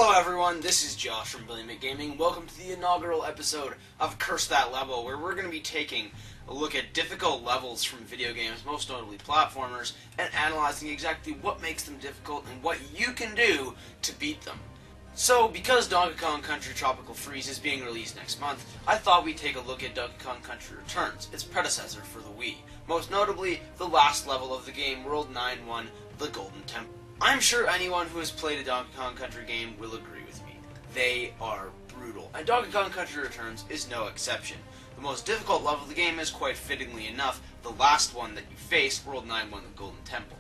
Hello everyone, this is Josh from Brilliant Gaming. Welcome to the inaugural episode of Curse That Level, where we're going to be taking a look at difficult levels from video games, most notably platformers, and analyzing exactly what makes them difficult and what you can do to beat them. So, because Donkey Kong Country Tropical Freeze is being released next month, I thought we'd take a look at Donkey Kong Country Returns, its predecessor for the Wii. Most notably, the last level of the game, World 9-1, The Golden Temple. I'm sure anyone who has played a Donkey Kong Country game will agree with me. They are brutal, and Donkey Kong Country Returns is no exception. The most difficult level of the game is, quite fittingly enough, the last one that you face, World 9-1, The Golden Temple.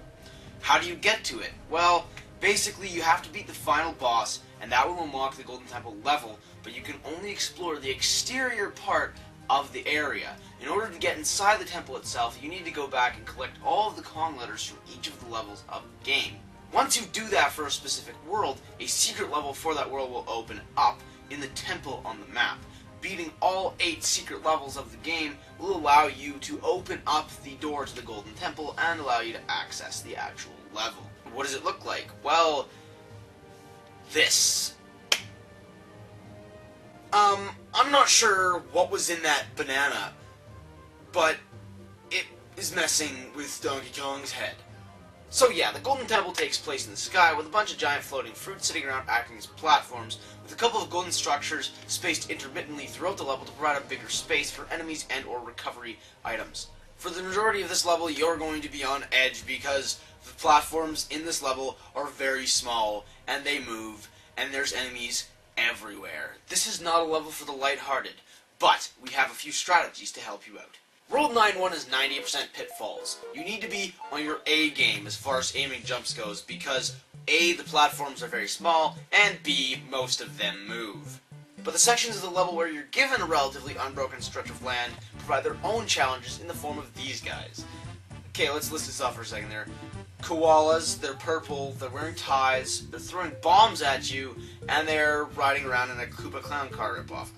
How do you get to it? Well, basically you have to beat the final boss, and that will unlock the Golden Temple level, but you can only explore the exterior part of the area. In order to get inside the temple itself, you need to go back and collect all of the Kong letters from each of the levels of the game. Once you do that for a specific world, a secret level for that world will open up in the temple on the map. Beating all 8 secret levels of the game will allow you to open up the door to the Golden Temple and allow you to access the actual level. What does it look like? Well, this. I'm not sure what was in that banana, but it is messing with Donkey Kong's head. So yeah, the Golden Temple takes place in the sky with a bunch of giant floating fruits sitting around acting as platforms, with a couple of golden structures spaced intermittently throughout the level to provide a bigger space for enemies and or recovery items. For the majority of this level, you're going to be on edge because the platforms in this level are very small, and they move, and there's enemies everywhere. This is not a level for the lighthearted, but we have a few strategies to help you out. World 9-1 is 90% pitfalls. You need to be on your A game as far as aiming jumps goes, because A, the platforms are very small, and B, most of them move. But the sections of the level where you're given a relatively unbroken stretch of land provide their own challenges in the form of these guys. Okay, let's list this off for a second there. Koalas, they're purple, they're wearing ties, they're throwing bombs at you, and they're riding around in a Koopa Clown car ripoff.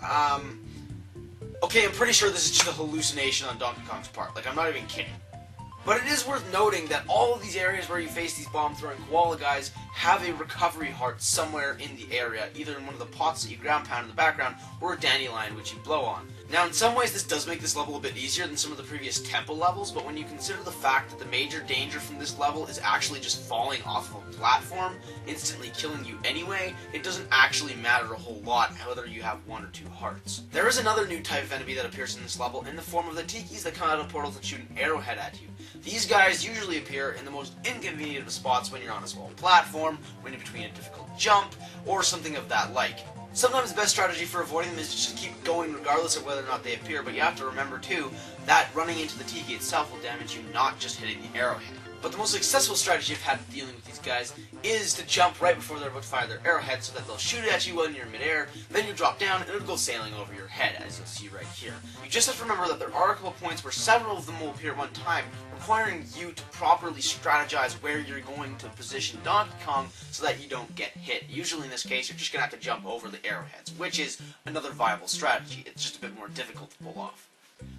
Okay, I'm pretty sure this is just a hallucination on Donkey Kong's part. Like, I'm not even kidding. But it is worth noting that all of these areas where you face these bomb-throwing koala guys have a recovery heart somewhere in the area, either in one of the pots that you ground pound in the background, or a dandelion which you blow on. Now, in some ways, this does make this level a bit easier than some of the previous temple levels, but when you consider the fact that the major danger from this level is actually just falling off of a platform, instantly killing you anyway, it doesn't actually matter a whole lot whether you have 1 or 2 hearts. There is another new type of enemy that appears in this level in the form of the tikis that come out of portals and shoot an arrowhead at you. These guys usually appear in the most inconvenient of spots when you're on a small platform, when you're between a difficult jump, or something of that like. Sometimes the best strategy for avoiding them is to just keep going regardless of whether or not they appear, but you have to remember too that running into the tiki itself will damage you, not just hitting the arrowhead. But the most successful strategy I've had dealing with these guys is to jump right before they're about to fire their arrowhead so that they'll shoot it at you when you're in midair, then you drop down and it'll go sailing over your head, as you'll see right here. You just have to remember that there are a couple of points where several of them will appear at one time, requiring you to properly strategize where you're going to position Donkey Kong so that you don't get hit. Usually in this case, you're just going to have to jump over the arrowheads, which is another viable strategy. It's just a bit more difficult to pull off.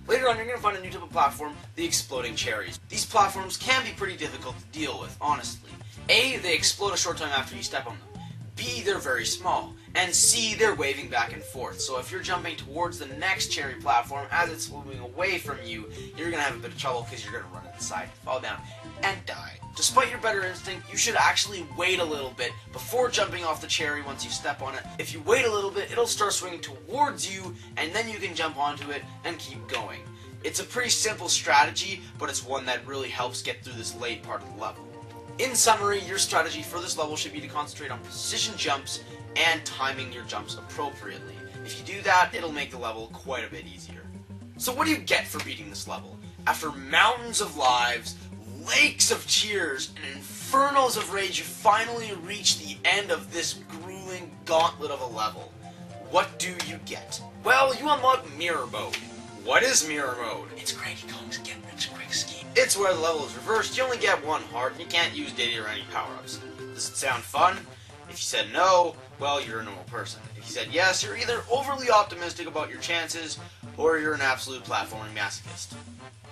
Later on, you're going to find a new type of platform, the exploding cherries. These platforms can be pretty difficult to deal with, honestly. A, they explode a short time after you step on them. B, they're very small. And C, they're waving back and forth. So if you're jumping towards the next cherry platform as it's moving away from you, you're going to have a bit of trouble because you're going to run inside, fall down, and die. Despite your better instinct, you should actually wait a little bit before jumping off the cherry once you step on it. If you wait a little bit, it'll start swinging towards you, and then you can jump onto it and keep going. It's a pretty simple strategy, but it's one that really helps get through this late part of the level. In summary, your strategy for this level should be to concentrate on precision jumps and timing your jumps appropriately. If you do that, it'll make the level quite a bit easier. So what do you get for beating this level? After mountains of lives, lakes of tears, and infernos of rage, you finally reach the end of this grueling gauntlet of a level. What do you get? Well, you unlock Mirror Mode. What is Mirror Mode? It's Cranky Kong's get-rich-quick scheme. It's where the level is reversed, you only get 1 heart, and you can't use Diddy or any power-ups. Does it sound fun? If you said no, well, you're a normal person. If you said yes, you're either overly optimistic about your chances, or you're an absolute platforming masochist.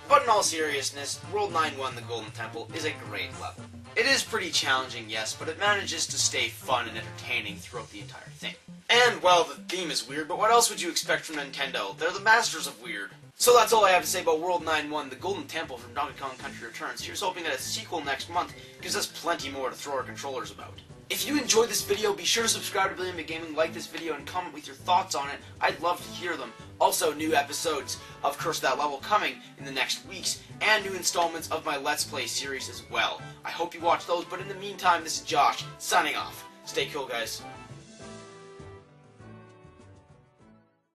But in all seriousness, World 9-1 The Golden Temple is a great level. It is pretty challenging, yes, but it manages to stay fun and entertaining throughout the entire thing. And, well, the theme is weird, but what else would you expect from Nintendo? They're the masters of weird. So that's all I have to say about World 9-1, the Golden Temple from Donkey Kong Country Returns. Here's hoping that a sequel next month gives us plenty more to throw our controllers about. If you enjoyed this video, be sure to subscribe to Billion Big Gaming, like this video, and comment with your thoughts on it. I'd love to hear them. Also, new episodes of Curse That Level coming in the next weeks, and new installments of my Let's Play series as well. I hope you watch those, but in the meantime, this is Josh, signing off. Stay cool, guys.